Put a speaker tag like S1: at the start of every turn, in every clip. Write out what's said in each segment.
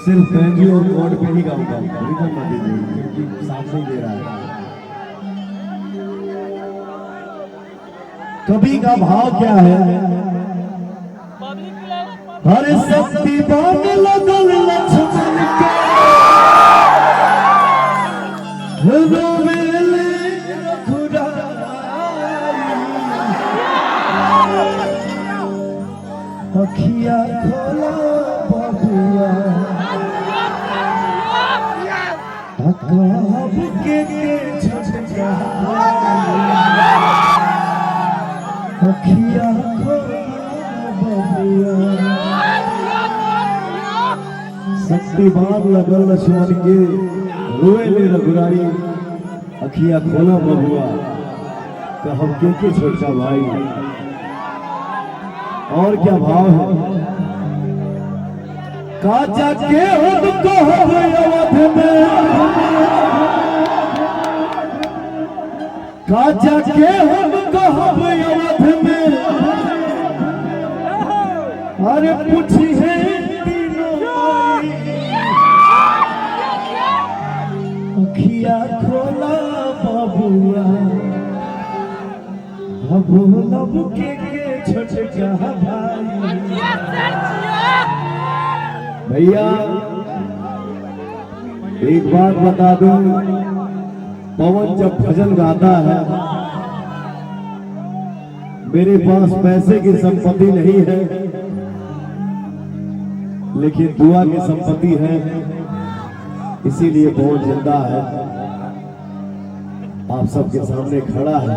S1: सिर्फ बैंजो और कॉर्ड पे ही गाऊंगा, रिदम मत दीजिए क्योंकि साथ नहीं दे रहा है। कवि का भाव क्या है? हर शक्ति बान लगल लक्ष्मण के रोवेले अखिया खोला बबुआ अकब के झटका अखिया खोला बबुआ। शक्तिमान लगल लक्ष्मण के रोएले रघुराई अखिया खोला बबुआ कहब के छोटा भाई। और क्या भाव है? काचा के उनको अवध में काचा के उनको अवध में अरे पूछी है अखिया खोला बबुआ लब के छोटा भाई। भैया एक बात बता दूं, पवन जब भजन गाता है, मेरे पास पैसे की संपत्ति नहीं है लेकिन दुआ की संपत्ति है, इसीलिए पवन जिंदा है, आप सबके सामने खड़ा है।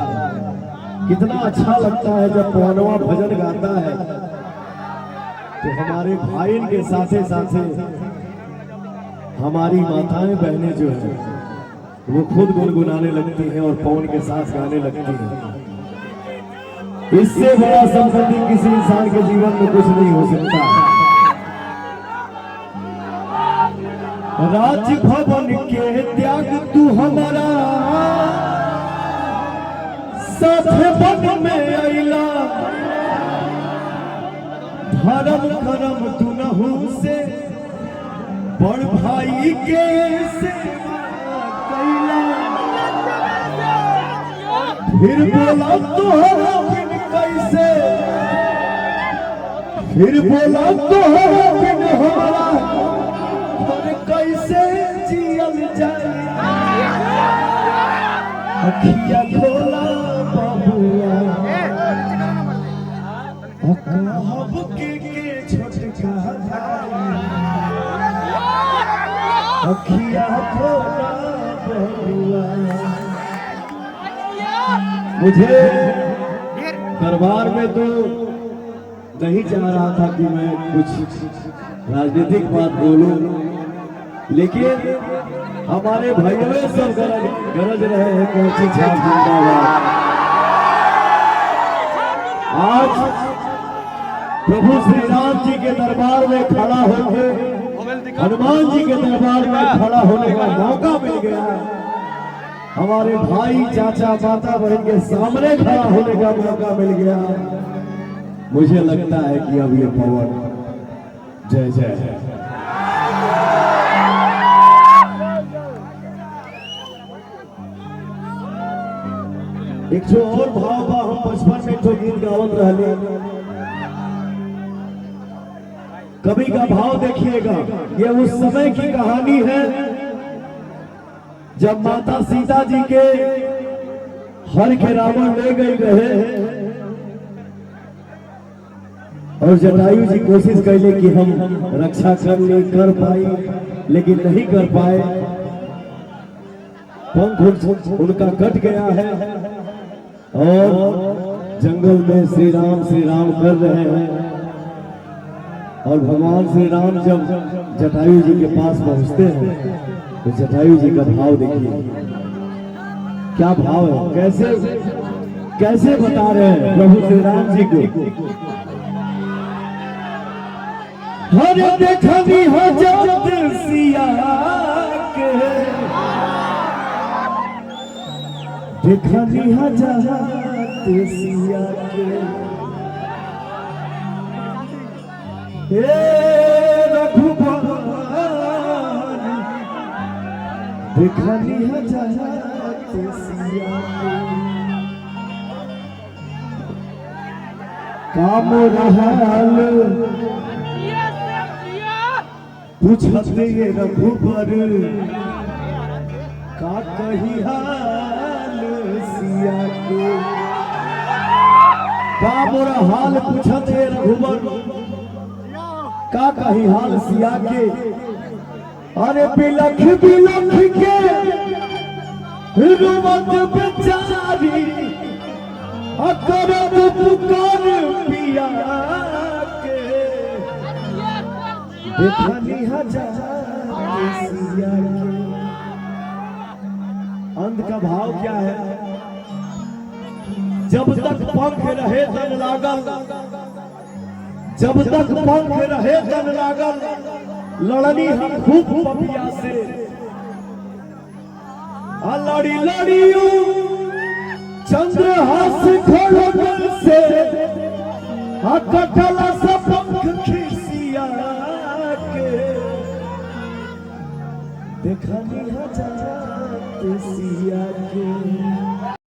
S1: कितना अच्छा लगता है जब पवनवा भजन गाता है तो हमारे भाई के साथे साथे हमारी माताएं बहनें जो है वो खुद गुनगुनाने लगती हैं और पवन के साथ गाने लगती हैं। इससे बड़ा संपत्ति किसी इंसान के जीवन में कुछ नहीं हो सकता। राजभवन के त्याग तू हमारा साथ बन में अइला धर्म करम तू नहू से बड़ भाई के सेवा कैला। फिर बोला तोहरा बिन कैसे फिर बोला तोहरा बिन हमारा और कैसे जियल जाए। अखिया खोला बबुआ अकब के छोटका अखिया खोला बबुआ। मुझे दरबार में तो नहीं चाह रहा था कि मैं कुछ राजनीतिक बात बोलूं, लेकिन हमारे भाइयों सब गरज रहे हैं कैसी छाप जिंदाबाद। आज प्रभु श्री राम जी के दरबार में खड़ा होकर हनुमान जी के दरबार में खड़ा होने का मौका मिल गया। हमारे भाई चाचा माता बहन के सामने खड़ा होने का मौका मिल गया। मुझे लगता है कि अब ये पवन जय जय है। एक जो और भाव बा, हम बचपन में जो गीत गावत रहले, कवि का भाव देखिएगा। ये उस समय की कहानी है जब माता सीता जी के हर के रावण ले गए रहे और जटायु जी कोशिश कैले कि हम रक्षा कर पाई, लेकिन नहीं कर पाए। पंख उनका कट गया है और जंगल में श्री राम कर रहे हैं। और भगवान श्री राम जब जटायु जी के पास पहुंचते हैं तो जटायु जी का भाव देखिए, क्या भाव है, कैसे कैसे बता रहे हैं प्रभु श्री राम जी को। हर देखनी हो जब सिया के देखनी हो जब सिया के रघुबर देखनी हजार सिया काम रहल पूछते ये रघुबर का कही हाल सिया के का मोरा हाल पूछते रघुबर का कही हाल सिया के अरे बिलख बिलख के रुमत बेचारी अकरत पुकार पिया के देखनी हजार सिया के। अंत का भाव क्या है? जब तक पंख रहे तन लागल, जब तक पंख रहे तन लागल, लड़नी हम खूब पपिया से लड़ी लड़ियो चंद्रहास खड़गन से कटल से